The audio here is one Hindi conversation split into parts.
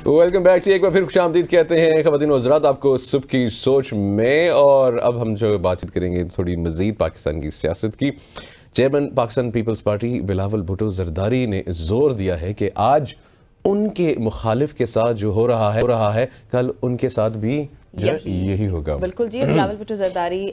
Welcome back. एक बार फिर खुशामदीद कहते हैं ख़वातीन व हज़रात आपको सुबह की सोच में। और अब हम जो बातचीत करेंगे थोड़ी मज़ीद पाकिस्तान की सियासत की। Chairman Pakistan Peoples Party Bilawal Bhutto Zardari ने जोर दिया है कि आज उनके मुखालिफ के साथ जो हो रहा है कल उनके साथ भी यही होगा। बिल्कुल जी। बिलावल भुट्टो जरदारी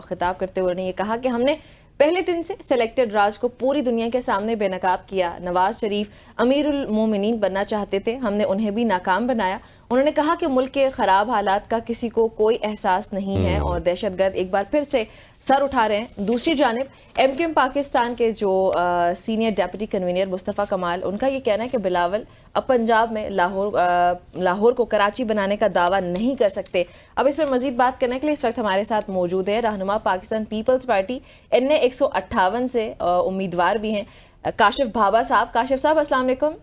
खिताब करते हुए उन्होंने ये कहा कि हमने पहले दिन से सिलेक्टेड राज को पूरी दुनिया के सामने बेनकाब किया। नवाज शरीफ अमीरुल मोमिनीन बनना चाहते थे, हमने उन्हें भी नाकाम बनाया। उन्होंने कहा कि मुल्क के खराब हालात का किसी को कोई एहसास नहीं है और दहशतगर्द एक बार फिर से सर उठा रहे हैं। दूसरी जानिब एमक्यूएम पाकिस्तान के जो सीनियर डेप्यूटी कन्वीनर मुस्तफ़ा कमाल, उनका ये कहना है कि बिलावल अब पंजाब में लाहौर को कराची बनाने का दावा नहीं कर सकते। अब इस पर मजीद बात करने के लिए इस वक्त हमारे साथ मौजूद है रहनुमा पाकिस्तान पीपल्स पार्टी NA 158 से उम्मीदवार भी हैं काशिफ भाबा साहब। काशिफ साहब अस्सलाम वालेकुम।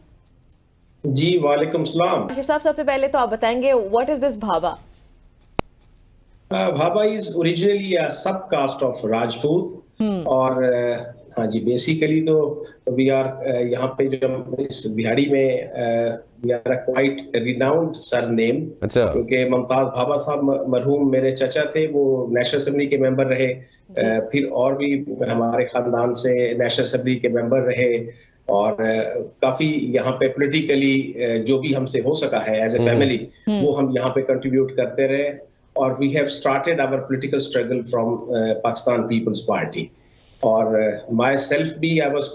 जी वालेकुम सलाम। काशिफ साहब, सबसे पहले तो आप बताएंगे what is this Bhaba? Bhaba is originally a sub caste of Rajput और हाँ जी, बेसिकली तो वी आर यहाँ पे जो इस बिहारी में we are quite renowned surname. अच्छा। क्योंकि मुमताज भाबा साहब मरहूम मेरे चचा थे, वो नेशनल असेंबली के मेंबर रहे। फिर और भी हमारे खानदान से नेशनल असेंबली के मेंबर रहे और काफी यहाँ पे पॉलिटिकली जो भी हमसे हो सका है एज ए फैमिली वो हम यहाँ पे कंट्रीब्यूट करते रहे। और we have started our political struggle from Pakistan Peoples Party. और माई सेल्फ भी I was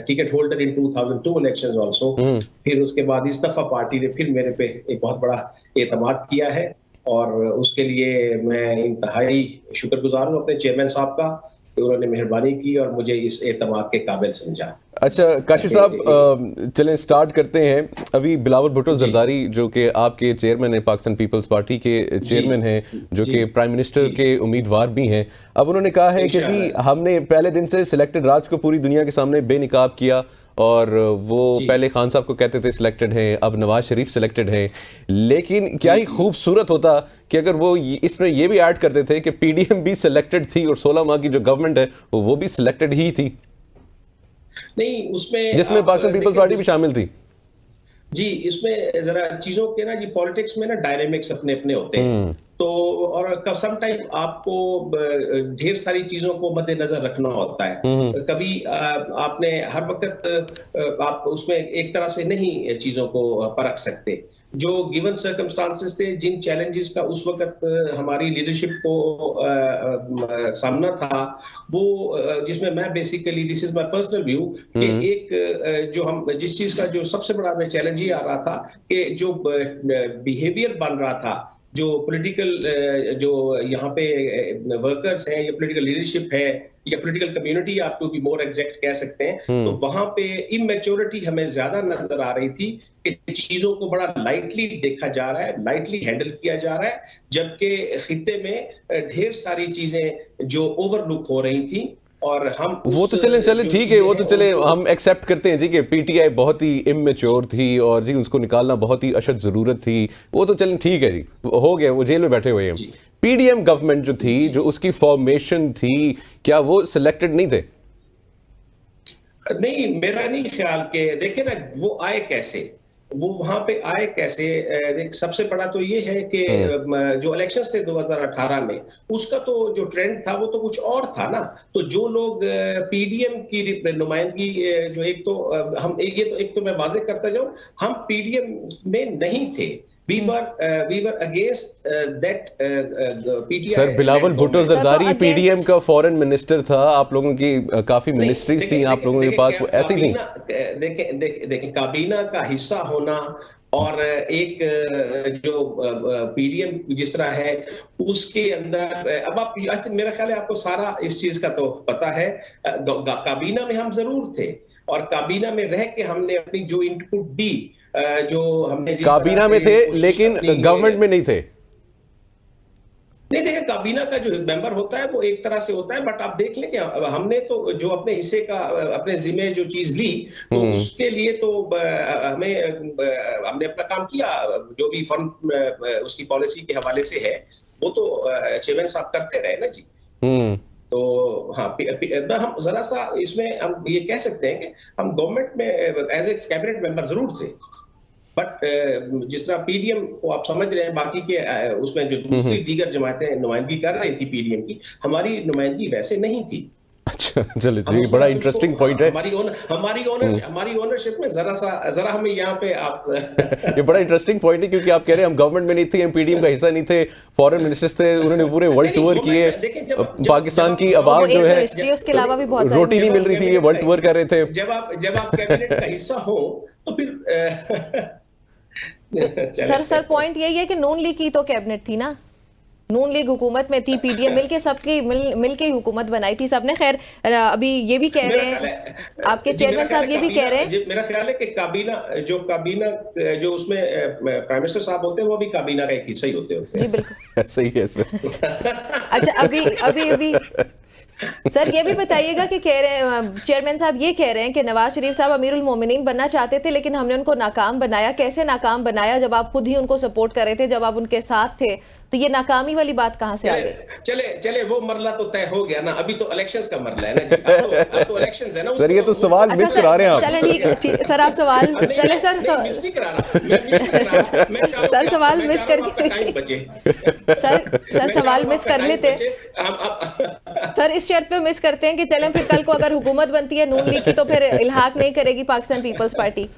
ticket holder in 2002 elections also. फिर उसके बाद इस दफा पार्टी ने फिर मेरे पे एक बहुत बड़ा एतमाद किया है और उसके लिए मैं इंतहाई शुक्रगुजार हूँ अपने चेयरमैन साहब का कि उन्होंने मेहरबानी की और मुझे इस एतमाद के काबिल समझा। अच्छा काशिफ साहब, चलें स्टार्ट करते हैं। अभी बिलावल भुट्टो जरदारी जो कि आपके चेयरमैन है, पाकिस्तान पीपल्स पार्टी के चेयरमैन हैं, जो कि प्राइम मिनिस्टर के उम्मीदवार भी हैं, अब उन्होंने कहा है कि जी हमने पहले दिन से सिलेक्टेड राज को पूरी दुनिया के सामने बेनिकाब किया और वो पहले खान साहब को कहते थे सिलेक्टेड हैं, अब नवाज शरीफ सिलेक्टेड हैं। लेकिन क्या ही खूबसूरत होता कि अगर वो इसमें ये भी ऐड करते थे कि PDM भी सिलेक्टेड थी और 16 माह की जो गवर्नमेंट है वो भी सिलेक्टेड ही थी, नहीं उसमें जिसमें पाकिस्तान पीपल्स पार्टी भी शामिल थी। जी, इसमें जरा चीजों के ना जी पॉलिटिक्स में ना डायनेमिक्स अपने अपने होते हैं। तो और सम टाइम आपको ढेर सारी चीजों को मद्देनजर रखना होता है। कभी आपने हर वक्त आप उसमें एक तरह से नहीं चीजों को परख सकते। जो गिवन सर्कमस्टांसेस थे, जिन चैलेंजेस का उस वक्त हमारी लीडरशिप को सामना था, वो जिसमें मैं basically this is my personal view कि एक जो हम जिस चीज का जो सबसे बड़ा में चैलेंज ये आ रहा था कि जो बिहेवियर बन रहा था, जो पॉलिटिकल जो यहाँ पे वर्कर्स हैं या पॉलिटिकल लीडरशिप है या पॉलिटिकल कम्युनिटी, आप टू बी मोर एग्जैक्ट कह सकते हैं, तो वहां पे इमेच्योरिटी हमें ज्यादा नजर आ रही थी कि चीजों को बड़ा लाइटली देखा जा रहा है, लाइटली हैंडल किया जा रहा है, जबकि खित्ते में ढेर सारी चीजें जो ओवरलुक हो रही थी। और हम वो तो चले ठीक है, वो तो चले हम एक्सेप्ट करते हैं जी कि PTI बहुत ही इमेच्योर थी और जी उसको निकालना बहुत ही अशद जरूरत थी, वो तो चलें ठीक है जी, हो गया, वो जेल में बैठे हुए हैं। PDM गवर्नमेंट जो थी, जो उसकी फॉर्मेशन थी, क्या वो सिलेक्टेड नहीं थे? नहीं, मेरा नहीं ख्याल के देखे ना वो आए कैसे, वो वहां पे आए कैसे। सबसे बड़ा तो ये है कि जो इलेक्शंस थे 2018 में, उसका तो जो ट्रेंड था वो तो कुछ और था ना। तो जो लोग PDM की नुमाइंदगी जो एक तो मैं वाज़ेह करता जाऊं, हम PDM में नहीं थे। We were against that PTI। Sir Bilawal Bhutto Zardari PDM का फॉरेन मिनिस्टर था, आप लोगों की काफी मिनिस्ट्रीज थी आप लोगों के पास, वो ऐसी थी। देखें काबीना का हिस्सा होना और एक जो PDM जिस तरह है उसके अंदर, अब आप मेरा ख्याल है आपको सारा इस चीज का तो पता है। काबीना में हम जरूर थे और काबीना में रह के हमने अपनी जो इनपुट दी, जो हमने काबीना में थे लेकिन गवर्नमेंट में नहीं थे। नहीं, देखिए काबीना का जो मेंबर होता है वो एक तरह से होता है, बट आप देख लें कि हमने तो जो अपने हिस्से का अपने जिम्मे जो चीज ली, तो उसके लिए तो हमने अपना काम किया। जो भी फंड उसकी पॉलिसी के हवाले से है वो तो चेयरमैन साहब करते रहे ना जी। तो हाँ, हम जरा सा इसमें हम ये कह सकते हैं कि हम गवर्नमेंट में एज ए कैबिनेट मेंबर जरूर थे। बट जिस तरह पीडीएम को आप समझ रहे हैं, बाकी के उसमें जो दूसरी दीगर जमातें नुमाइंदगी कर रही थी पीडीएम की, हमारी नुमाइंदगी वैसे नहीं थी। अच्छा, चलिए, तो ये बड़ा इंटरेस्टिंग पॉइंट है। हमारी ओनरशिप में जरा हमें यहाँ पे आप ये बड़ा इंटरेस्टिंग पॉइंट है, क्योंकि आप कह रहे हैं हम गवर्नमेंट में नहीं थे, हम पीडीएम का हिस्सा नहीं थे, फॉरेन मिनिस्टर्स थे, उन्होंने पूरे वर्ल्ड टूर किए, पाकिस्तान की आवाम जो है उसके अलावा भी बहुत रोटी नहीं मिल रही थी, ये वर्ल्ड टूर कर रहे थे। जब आप कैबिनेट का हिस्सा हो तो फिर सर पॉइंट यही है कि नून लीग की तो कैबिनेट थी ना, नून लीग हुकूमत में थी, पीडीएम मिलके सबकी मिलके ही हुकूमत बनाई थी सबने। खैर अभी ये भी कह रहे हैं आपके चेयरमैन साहब, ये भी कह रहे हैं, मेरा ख्याल है कि काबीना जो उसमें प्राइम मिनिस्टर साहब होते हैं वो भी काबीना का एक हिस्सा ही होते हैं। जी बिल्कुल सही है सर। अच्छा, अभी सर ये भी बताइएगा कि कह रहे हैं चेयरमैन साहब, ये कह रहे हैं कि नवाज शरीफ साहब अमीरुल मोमिनीन बनना चाहते थे लेकिन हमने उनको नाकाम बनाया। कैसे नाकाम बनाया, जब आप खुद ही उनको सपोर्ट कर रहे थे, जब आप उनके साथ थे, तो ये नाकामी वाली बात कहां से आ गई? चले वो मरला तो तय हो गया ना, अभी तो इलेक्शंस का मरला है ना जी, अब तो इलेक्शंस है ना। सर ये तो सवाल मिस करा रहे हैं आप। चलें ठीक सर, आप सवाल चले सर मिस नहीं करा रहा मैं सर सवाल मिस करके टाइम बचे सर सवाल मिस कर लेते सर, इस शर्त पे मिस करते हैं कि चलें फिर कल को अगर हुकूमत बनती है नून लीग की तो फिर इल्हाक नहीं करेगी पाकिस्तान पीपल्स पार्टी।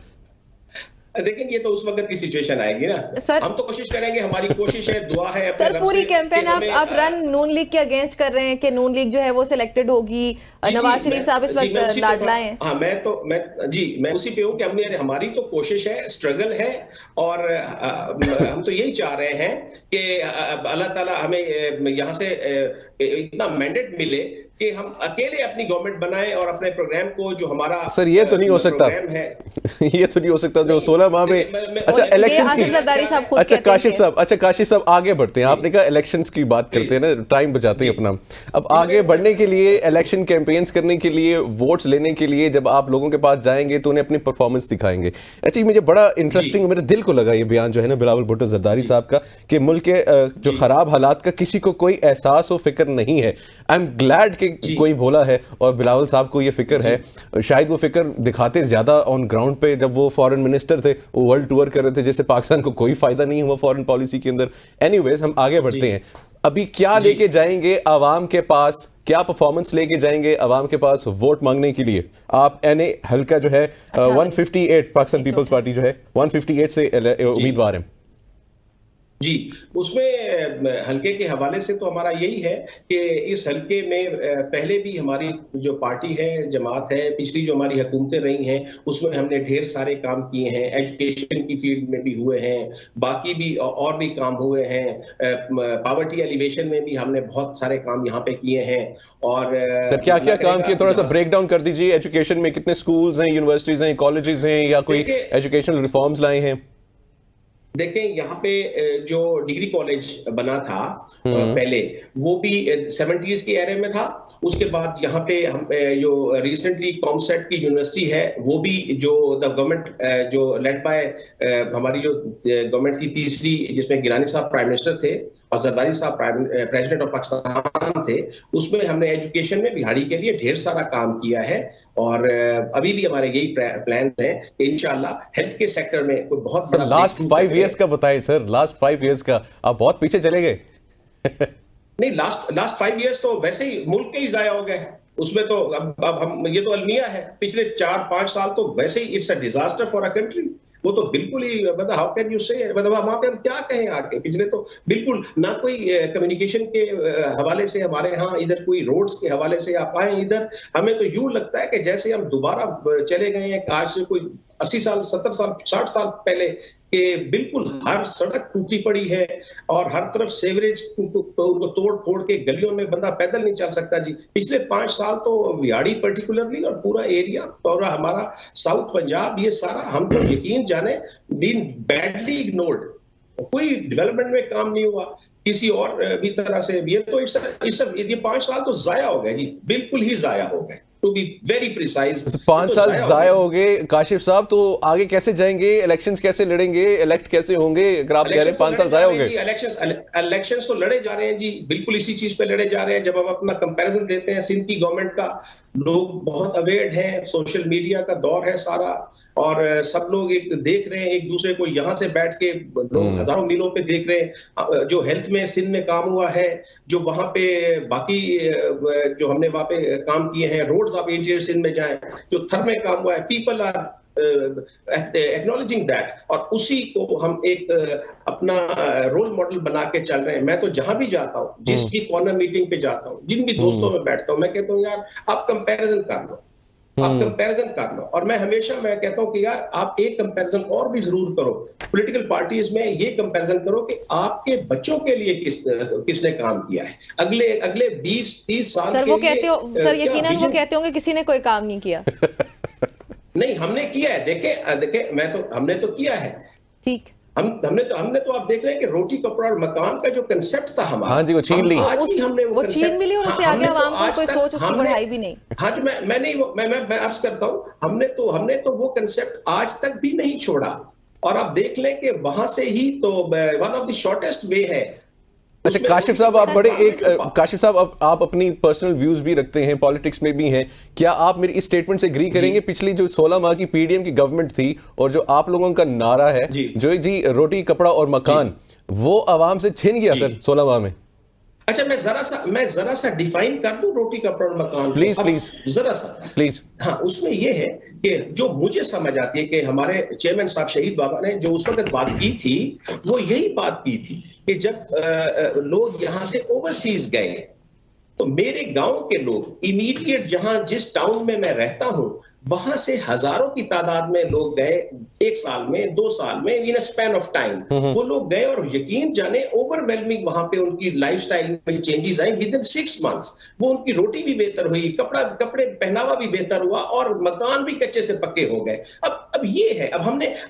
लेकिन ये तो उस वक्त की सिचुएशन आएगी ना सर, हम तो कोशिश करेंगे, हमारी कोशिश है, दुआ है सर। पूरी कैंपेन आप रन नून लीग के अगेंस्ट कर रहे हैं कि नून लीग जो है वो सिलेक्टेड होगी, नवाज शरीफ साहब इस वक्त लाडलाए हैं। हाँ, मैं उसी पे हूँ कि हमारी तो कोशिश है, स्ट्रगल है, और हम तो यही चाह रहे हैं कि अल्लाह ताला हमें यहाँ से इतना मैंडेट मिले कि हम अकेले अपनी गवर्नमेंट बनाएं और अपने प्रोग्राम को, जो हमारा सर ये तो नहीं हो सकता है ये तो नहीं हो सकता जो 16 माह में। अच्छा, इलेक्शंस की, अच्छा काशिफ साहब आगे बढ़ते हैं। आपने कहा इलेक्शंस की बात करते हैं ना, टाइम बचाते हैं अपना। अब आगे बढ़ने के लिए, इलेक्शन कैंपेन्स करने के लिए, वोट्स लेने के लिए जब आप लोगों के पास जाएंगे तो उन्हें अपनी परफॉर्मेंस दिखाएंगे। अच्छा, मुझे बड़ा इंटरेस्टिंग, मेरे दिल को लगा ये बयान जो है ना बिलावल भुट्टो जरदारी साहब का, कि मुल्क के जो खराब हालात का किसी को कोई एहसास और फिक्र नहीं है। आई एम ग्लैड कि कोई बोला है और बिलावल साहब को ये फिक्र है। शायद वो फिक्र दिखाते ज्यादा ऑन ग्राउंड पे, जब वो फॉरेन मिनिस्टर थे, वो वर्ल्ड टूर कर रहे थे, जिससे पाकिस्तान को कोई फायदा नहीं हुआ फॉरेन पॉलिसी के अंदर। एनीवेज, हम आगे बढ़ते हैं। अभी क्या लेके जाएंगे आवाम के पास, क्या परफॉर्मेंस लेके जाएंगे आवाम के पास वोट मांगने के लिए? आप एनए हल्का जो है 158 पाकिस्तान पीपल्स पार्टी जो है 158 से उम्मीदवार हैं जी, उसमें हल्के के हवाले से तो हमारा यही है कि इस हल्के में पहले भी हमारी जो पार्टी है, जमात है, पिछली जो हमारी हुकूमतें रही हैं उसमें हमने ढेर सारे काम किए हैं। एजुकेशन की फील्ड में भी हुए हैं, बाकी भी और भी काम हुए हैं। पॉवर्टी एलिवेशन में भी हमने बहुत सारे काम यहाँ पे किए हैं। और क्या क्या काम किए, थोड़ा सा ब्रेक डाउन कर दीजिए। एजुकेशन में कितने स्कूल्स हैं, यूनिवर्सिटीज हैं, कॉलेजेस हैं, या कोई एजुकेशनल रिफॉर्म्स लाए हैं? देखें, यहाँ पे जो डिग्री कॉलेज बना था पहले, वो भी 70s की एरे में था। उसके बाद यहाँ पे हम जो रिसेंटली कॉमसेट की यूनिवर्सिटी है, वो भी जो द गवर्नमेंट जो लेड बाय हमारी जो गवर्नमेंट थी तीसरी, जिसमें गिलानी साहब प्राइम मिनिस्टर थे और जरदारी साहब प्रेसिडेंट ऑफ पाकिस्तान थे, उसमें हमने एजुकेशन में बिहाड़ी के लिए ढेर सारा काम किया है। और अभी भी हमारे यही प्लान हैं कि इंशाल्लाह हेल्थ के सेक्टर में कोई बहुत बड़ा लास्ट 5 इयर्स का बताइए सर, लास्ट 5 इयर्स का। आप बहुत पीछे चले गए। नहीं, लास्ट 5 इयर्स तो वैसे ही मुल्क के ही जाया हो गए उसमें तो। अब हम, ये तो अलमिया है, पिछले 4-5 साल तो वैसे ही it's a disaster for a country. वो तो बिल्कुल ही, मतलब हाउ कैन यू से, मतलब वहां पे हम क्या कहें आके। पिछले तो बिल्कुल ना कोई कम्युनिकेशन के हवाले से हमारे यहाँ इधर कोई रोड्स के हवाले से आप आए इधर, हमें तो यूं लगता है कि जैसे हम दोबारा चले गए हैं आज से कोई 80 साल, 70 साल, 60 साल पहले, कि बिल्कुल हर सड़क टूटी पड़ी है और हर तरफ सेवरेज उनको तोड़ फोड़ के गलियों में बंदा पैदल नहीं चल सकता जी। पिछले 5 साल तो विहाड़ी पर्टिकुलरली और पूरा एरिया, पूरा हमारा साउथ पंजाब, ये सारा हम तो यकीन जाने बीन बैडली इग्नोर्ड। कोई डेवलपमेंट में काम नहीं हुआ किसी और भी तरह से। ये तो ये 5 साल तो जाया हो गए जी, बिल्कुल ही जाया हो गए। टू बी वेरी प्रिसाइज 5 साल जाया हो गए। काशिफ साहब, तो आगे कैसे जाएंगे? इलेक्शंस कैसे लड़ेंगे? इलेक्ट कैसे होंगे? अगर आप कह रहे हैं 5 साल जाया हो गए। इलेक्शंस तो लड़े जा रहे हैं जी, बिल्कुल इसी चीज पे लड़े जा रहे हैं। जब हम अपना कंपैरिजन देते हैं सिंध की गवर्नमेंट का, लोग बहुत अवेयर हैं, सोशल मीडिया का दौर है सारा, और सब लोग एक देख रहे हैं एक दूसरे को, यहाँ से बैठ के लोग हजारों मीलों पे देख रहे हैं। जो हेल्थ में सिंध में काम हुआ है, जो वहां पे बाकी जो हमने वहां पे काम किए हैं, रोड्स आप इंटीरियर सिंध में जाएं, जो थर में काम हुआ है, पीपल आर एक्नॉलेजिंग दैट, और उसी को हम एक अपना रोल मॉडल बना के चल रहे हैं। मैं तो जहां भी जाता हूँ, जिस भी कॉर्नर मीटिंग पे जाता हूँ, जिन भी दोस्तों में बैठता हूँ, मैं कहता हूँ यार आप कंपैरिजन कर लो, आप कंपैरिजन कर लो। और मैं हमेशा कहता हूं कि यार आप एक कंपैरिजन और भी जरूर करो पॉलिटिकल पार्टीज में, ये कंपैरिजन करो कि आपके बच्चों के लिए किसने काम किया है अगले अगले 20-30 साल सर, के वो लिए। कहते हो सर, यकीनन वो कहते होंगे किसी ने कोई काम नहीं किया। नहीं, हमने किया है। देखे हमने तो किया है। ठीक, हमने तो आप देख रहे हैं कि रोटी कपड़ा और मकान का जो कंसेप्ट था हमारा, हाँ जी, वो छीन ली, हमने वो छीन भी ली, और उससे आगे आवाम को कोई सोच उसकी बढ़ाई भी नहीं। हाँ जी, मैं अर्ज करता हूँ, हमने तो वो कंसेप्ट आज तक भी नहीं छोड़ा। और आप देख लें कि वहां से ही तो वन ऑफ द शॉर्टेस्ट वे है। अच्छा काशिफ साहब, आप बड़े एक काशिफ साहब, आप अपनी पर्सनल व्यूज भी रखते हैं, पॉलिटिक्स में भी हैं, क्या आप मेरी इस स्टेटमेंट से एग्री करेंगे? पिछली जो 16 माह की पीडीएम की गवर्नमेंट थी और जो आप लोगों का नारा है जो जी रोटी कपड़ा और मकान, वो आवाम से छिन गया सर 16 माह में। अच्छा, मैं जरा सा डिफाइन कर दूं रोटी कपड़ा और मकान, प्लीज जरा सा प्लीज। हाँ, उसमें ये है कि जो मुझे समझ आती है कि हमारे चेयरमैन साहब शहीद बाबा ने जो उस वक्त बात की थी, वो यही बात की थी कि जब लोग यहाँ से ओवरसीज गए तो मेरे गांव के लोग इमीडिएट जिस टाउन में मैं रहता हूं, वहां से हजारों की तादाद में लोग गए, 1 साल में 2 साल में, इन स्पैन ऑफ टाइम वो लोग गए, और यकीन जाने ओवरवेलमिंग वहां पे उनकी लाइफस्टाइल में चेंजेस आए विद इन 6 मंथ्स। वो उनकी रोटी भी बेहतर हुई, कपड़े पहनावा भी बेहतर हुआ, और मकान भी कच्चे से पक्के हो गए। अब ये है, अब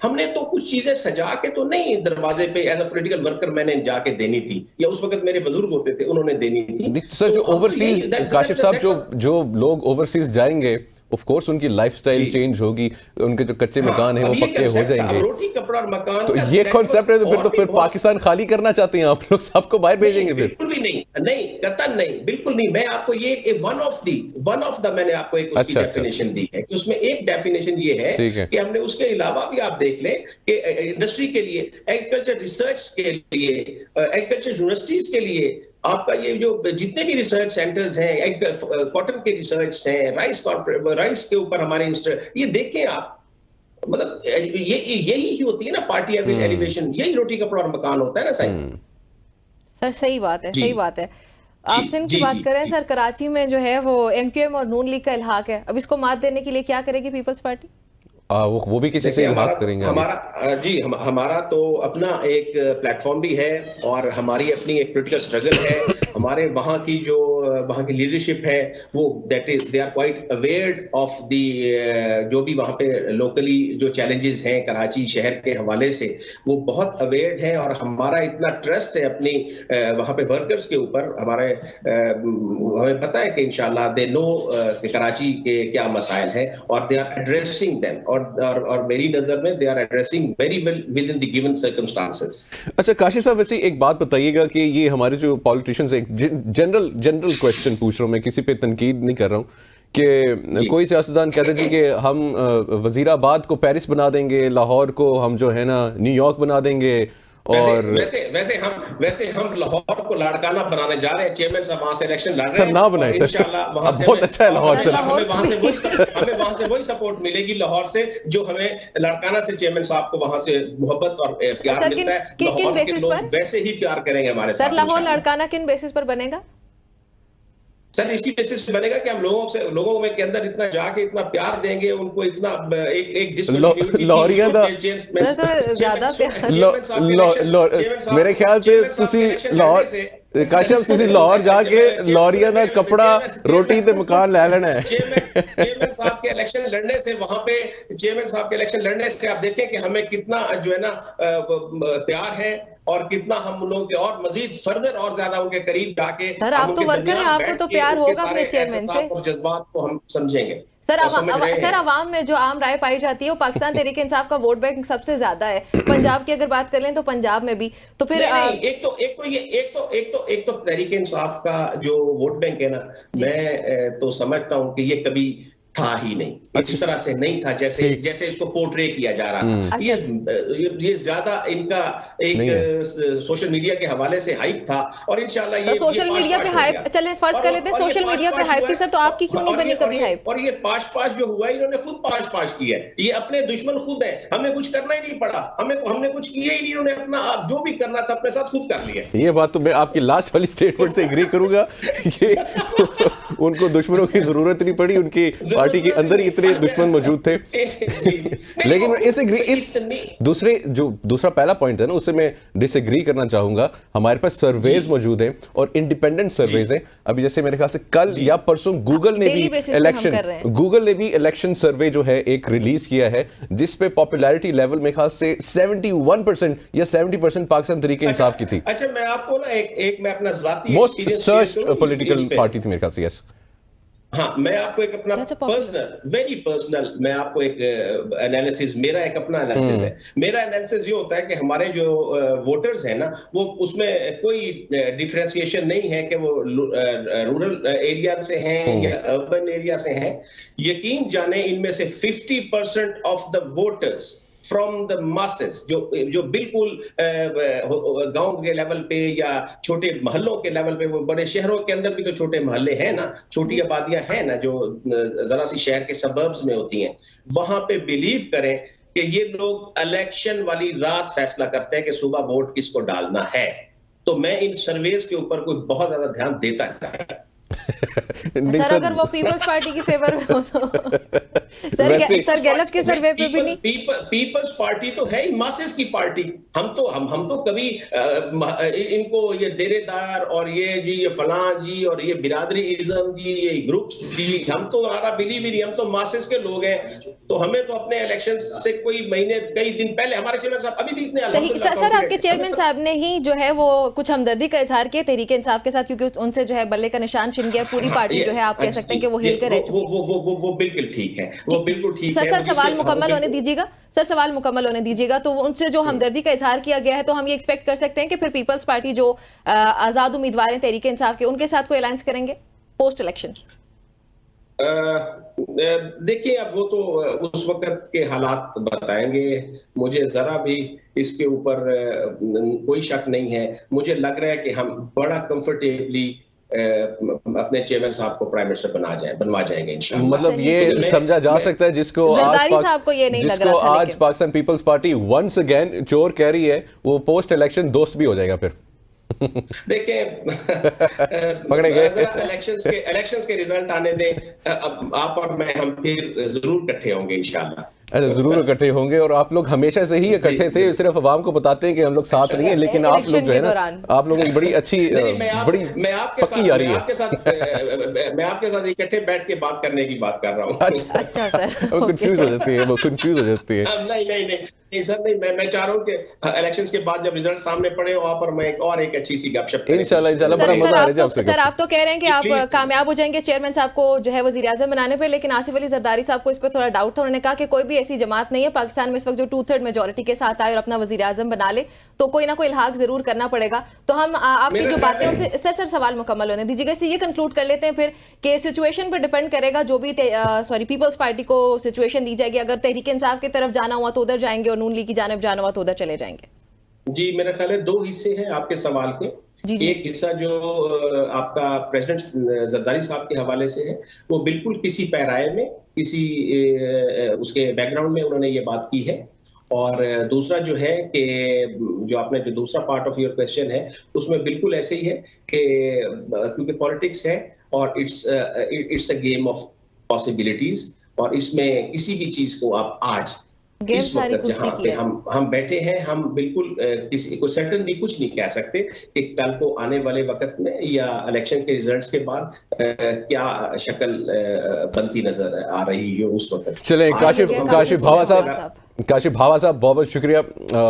हमने तो कुछ चीजें सजा के तो नहीं दरवाजे पे एज अ पॉलिटिकल वर्कर मैंने जाके देनी थी, या उस वक्त मेरे बुजुर्ग होते थे उन्होंने देनी थी। सर, जो ओवरसीज काशिफ साहब, जो लोग ओवरसीज जाएंगे, ऑफ कोर्स उनकी लाइफस्टाइल चेंज होगी, उनके जो कच्चे मकान है वो पक्के हो जाएंगे। रोटी कपड़ा और मकान, तो ये कॉन्सेप्ट है, तो फिर पाकिस्तान खाली करना चाहते हैं आप लोग, सबको बाहर भेजेंगे फिर? बिल्कुल भी नहीं, कतई नहीं, बिल्कुल नहीं। मैं आपको ये वन ऑफ द मैंने आपको एक उसकी डेफिनेशन दी है कि उसमें एक डेफिनेशन ये है कि हमने उसके अलावा भी आप देख लें कि इंडस्ट्री के लिए, एग्रीकल्चर रिसर्च के लिए, एग्रीकल्चर यूनिवर्सिटीज के लिए, आपका ये जो जितने भी रिसर्च सेंटर्स हैं, कॉटन के रिसर्च हैं, राइस के ऊपर हमारे ये देखें आप, मतलब यही होती है ना पार्टी एलिवेशन, यही रोटी कपड़ा और मकान होता है ना सही। सर सही बात है, सही बात है। आप सिंध की बात करें सर, कराची में जो है वो एमक्यूएम और नून लीग का इल्हाक है, अब इसको मात देने के लिए क्या करेगी पीपल्स पार्टी? वो भी किसी से बात करेंगे हमारा तो अपना एक प्लेटफॉर्म भी है, और हमारी अपनी एक पॉलिटिकल स्ट्रगल है। हमारे वहाँ की लीडरशिप है, वो they are quite aware of the जो भी वहाँ पे लोकली जो चैलेंजेस हैं कराची शहर के हवाले से, वो बहुत अवेयर हैं। और हमारा इतना ट्रस्ट है अपनी वहाँ पे वर्कर्स के ऊपर, हमें पता है कि इंशाल्लाह दे नो कराची के क्या मसाइल है, और दे आर एड्रेसिंग देम, और मेरी नजर में they are addressing very well within the given circumstances. अच्छा काशिफ साहब, वैसे एक बात बताइएगा कि ये हमारे जो पॉलिटिशियंस, एक जनरल क्वेश्चन पूछ रहा हूं मैं, किसी पे तनकीद नहीं कर रहा हूं, कि कोई सियासतदान कहते थे कि हम वजीराबाद को पेरिस बना देंगे, लाहौर को हम जो है ना न्यूयॉर्क बना देंगे, और वैसे हम लाहौर को लाड़काना बनाने जा रहे हैं। चेयरमैन साहब वहां से इलेक्शन लड़ रहे हैं, सर ना बनाए सर, इंशाल्लाह वहां से बहुत अच्छा है लाहौर, हमें वहां से वही सपोर्ट मिलेगी लाहौर से जो हमें लाड़काना से चेयरमैन साहब को वहां से मोहब्बत और प्यार मिलता है। किन बेसिस पर वैसे ही प्यार करेंगे हमारे साथ। सर लाहौर लाड़काना किन बेसिस पर बनेगा? सर इसी बेसिस पे बनेगा कि हम लोगों में के अंदर इतना जाके इतना प्यार देंगे उनको, इतना मेरे ख्याल से लाहौर काशिफ तुसी लाहौर जाके लॉरिया ना कपड़ा रोटी ते मकान ले लेना है। चेयरमैन साहब के इलेक्शन लड़ने से, वहां पे चेयरमैन साहब के इलेक्शन लड़ने से आप देखें कि हमें कितना जो है ना प्यार है, और कितना हम लोगों के और मजीद फर्दर और ज्यादा उनके करीब जाके। सर आप तो वर्कर हैं, आपको तो प्यार होगा अपने चेयरमैन से, और जज्बात को हम समझेंगे। सर अवाम में जो आम राय पाई जाती है वो पाकिस्तान तहरीक इंसाफ का वोट बैंक सबसे ज्यादा है। पंजाब की अगर बात कर लें तो पंजाब में भी, तो फिर एक तो तहरीक इंसाफ का जो वोट बैंक है ना, मैं तो समझता हूं कि ये कभी था ही नहीं, इस तरह से नहीं था जैसे इसको पोर्ट्रे किया जा रहा था। ये ज्यादा इनका एक सोशल मीडिया के हवाले से हाइप था, और इंशाल्लाह ये सोशल मीडिया पे हाइप, चलें फर्ज कर लेते हैं सोशल मीडिया पे हाइप थी सर, तो आपकी क्यों नहीं बनी कभी हाइप? और ये पाश जो हुआ है, इन्होंने खुद पाश किया है, ये अपने दुश्मन खुद है, हमें कुछ करना ही नहीं पड़ा, हमने कुछ किया ही नहीं, उन्होंने अपना जो भी करना था अपने साथ खुद कर लिया। ये बात तो मैं आपकी लास्ट वाली स्टेटमेंट से एग्री करूंगा कि उनको दुश्मनों की जरूरत नहीं पड़ी, उनकी पार्टी के अंदर ही इतने दुश्मन मौजूद थे। लेकिन इस दूसरा पहला पॉइंट है ना, उससे मैं डिसएग्री करना चाहूंगा। हमारे पास सर्वेज मौजूद हैं और इंडिपेंडेंट सर्वेज हैं। अभी जैसे मेरे ख्याल से कल या परसों गूगल ने भी इलेक्शन सर्वे जो है एक रिलीज किया है, जिस पे पॉपुलैरिटी लेवल में ख्याल से 71% या 70% पाकिस्तान तहरीक इंसाफ की थी। अच्छा, मैं आपको ना एक मैं अपना जाती मोस्ट सर्च्ड पॉलिटिकल पार्टी थी मेरे ख्याल से। यस, हाँ, मैं आपको एक अपना वेरी पर्सनल मैं आपको एक एनालिसिस, मेरा एक अपना एनालिसिस है। मेरा एनालिसिस ये होता है कि हमारे जो वोटर्स हैं ना, वो उसमें कोई डिफरेंशिएशन नहीं है कि वो रूरल एरिया से हैं या अर्बन एरिया से हैं। यकीन जाने इनमें से 50% of the voters from the masses जो बिल्कुल गांव के लेवल पे या छोटे मोहल्लों के लेवल पे, वो बड़े शहरों के अंदर भी तो छोटे मोहल्ले हैं ना, छोटी आबादियां हैं ना, जो जरा सी शहर के सबर्ब्स में होती हैं, वहां पे बिलीव करें कि ये लोग इलेक्शन वाली रात फैसला करते हैं कि सुबह वोट किसको डालना है। तो मैं इन सर्वेस के ऊपर कोई बहुत ज्यादा ध्यान देता है। सर अगर वो पीपल्स पार्टी की फेवर में हो तो सर गैलप के सर्वे पे भी नहीं। पीपल्स पार्टी तो है ही मासेस की पार्टी। हम तो कभी इनको ये देरेदार और ये फलां जी और ये बिरादरी इज्म जी, ये ग्रुप्स जी, हम तो हमारा बिलीव ही नहीं, हम तो मासेस के लोग हैं। तो हमें तो अपने इलेक्शन से कोई महीने कई दिन पहले हमारे चेयरमैन साहब अभी भी इतने सर आपके चेयरमैन साहब ने ही जो है वो कुछ हमदर्दी का इजहार किया तहरीक इंसाफ के साथ, क्योंकि उनसे जो है बल्ले का निशान छिन गया, पूरी पार्टी जो है आप कह सकते हैं कि वो हिल कर रह चुकी है। वो बिल्कुल ठीक है, वो बिल्कुल ठीक है। सर सवाल मुकम्मल होने दीजिएगा, सर सवाल मुकम्मल होने दीजिएगा। तो उनसे जो हमदर्दी का इजहार किया गया है, तो हम ये एक्सपेक्ट कर सकते हैं कि फिर पीपल्स पार्टी जो आजाद उम्मीदवार हैं तहरीक इंसाफ के, उनके साथ कोई अलायंस करेंगे पोस्ट इलेक्शन? देखिए, अब वो तो उस वक्त के हालात बताएंगे। मुझे जरा भी इसके ऊपर कोई शक नहीं है। मुझे लग रहा है कि हम बड़ा कंफर्टेबली अपने चेयरमैन साहब को प्राइम मिनिस्टर बनवा जाएंगे इंशाल्लाह। मतलब ये समझा जा सकता है जिसको आज Pakistan Peoples Party once again चोर कह रही है, वो पोस्ट इलेक्शन दोस्त भी हो जाएगा फिर। देखें, पकड़े गए। इलेक्शंस के रिजल्ट आने दें, अब आप और मैं हम फिर जरूर इकट्ठे होंगे इंशाल्लाह। अरे जरूर इकट्ठे होंगे, और आप लोग हमेशा से ही इकट्ठे थे, सिर्फ अवाम को बताते हैं कि हम लोग साथ नहीं है, लेकिन आप लोग जो है ना, आप लोगों की बड़ी अच्छी बड़ी पक्की यारी है। मैं आपके साथ इकट्ठे बैठ के बात करने की बात कर रहा हूँ। अच्छा सर, वो कंफ्यूज हो जाती है, वो कंफ्यूज हो जाती है। नहीं सर, नहीं, मैं चाह रहा हूँ कि इलेक्शंस के बाद जब रिजल्ट सामने पड़े, वहां पर मैं और एक अच्छी सी गपशप इंशाल्लाह बड़ा मजा आ रहा है। सर आप तो कह रहे हैं कि आप कामयाब हो जाएंगे चेयरमैन साहब को जो है वजीर आजम बनाने पे, लेकिन आसिफ अली जरदारी साहब को इस पर थोड़ा डाउट था। उन्होंने कहा कि कोई भी ऐसी जमात नहीं है पाकिस्तान में इस वक्त जो 2/3 मेजोरिटी के साथ आए और अपना वजीर आजम बना ले, तो कोई ना कोई इल्हाक जरूर करना पड़ेगा। तो हम आपकी जो बातें उनसे सर सवाल मुकम्मल होने दीजिएगा, इससे ये कंक्लूड कर लेते हैं फिर कि सिचुएशन पर डिपेंड करेगा, जो भी पीपल्स पार्टी को सिचुएशन दी जाएगी, अगर तहरीक इंसाफ की तरफ जाना हुआ तो उधर जाएंगे और नून लीग की जानिब जाना हुआ तो उधर चले जाएंगे। जी, मेरा ख्याल है 2 हिस्से हैं आपके सवाल के। एक हिस्सा जो आपका प्रेसिडेंट जरदारी साहब के हवाले से है, वो बिल्कुल किसी पैराए में, किसी उसके बैकग्राउंड में उन्होंने ये बात की है। और दूसरा जो है कि जो आपने जो दूसरा पार्ट ऑफ योर क्वेश्चन है, उसमें बिल्कुल ऐसे ही है कि क्योंकि पॉलिटिक्स है और it's a game of possibilities, और इसमें किसी भी चीज को आप आज इस वक्त जहाँ पे हम बैठे हैं, हम बिल्कुल किसी को सर्टेनली कुछ नहीं कह सकते कि कल को आने वाले वक्त में या इलेक्शन के रिजल्ट्स के बाद क्या शक्ल बनती नजर आ रही है उस वक्त। चलें, काशिफ भावा साहब बहुत बहुत शुक्रिया,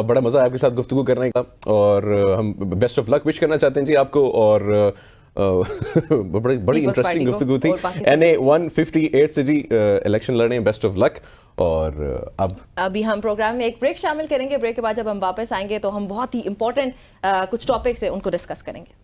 बड़ा मजा आया आपके साथ गुफ्तगू करने का, और हम बेस्ट ऑफ लक विश करना चाहते हैं जी आपको। और बड़ी इंटरेस्टिंग पार्टी को गुफ्तगू थी। और पाकिस्तान NA 158 से जी इलेक्शन लड़ने, बेस्ट ऑफ लक। और अभी हम प्रोग्राम में एक ब्रेक शामिल करेंगे। ब्रेक के बाद जब हम वापस आएंगे तो हम बहुत ही इंपॉर्टेंट कुछ टॉपिक्स हैं उनको डिस्कस करेंगे।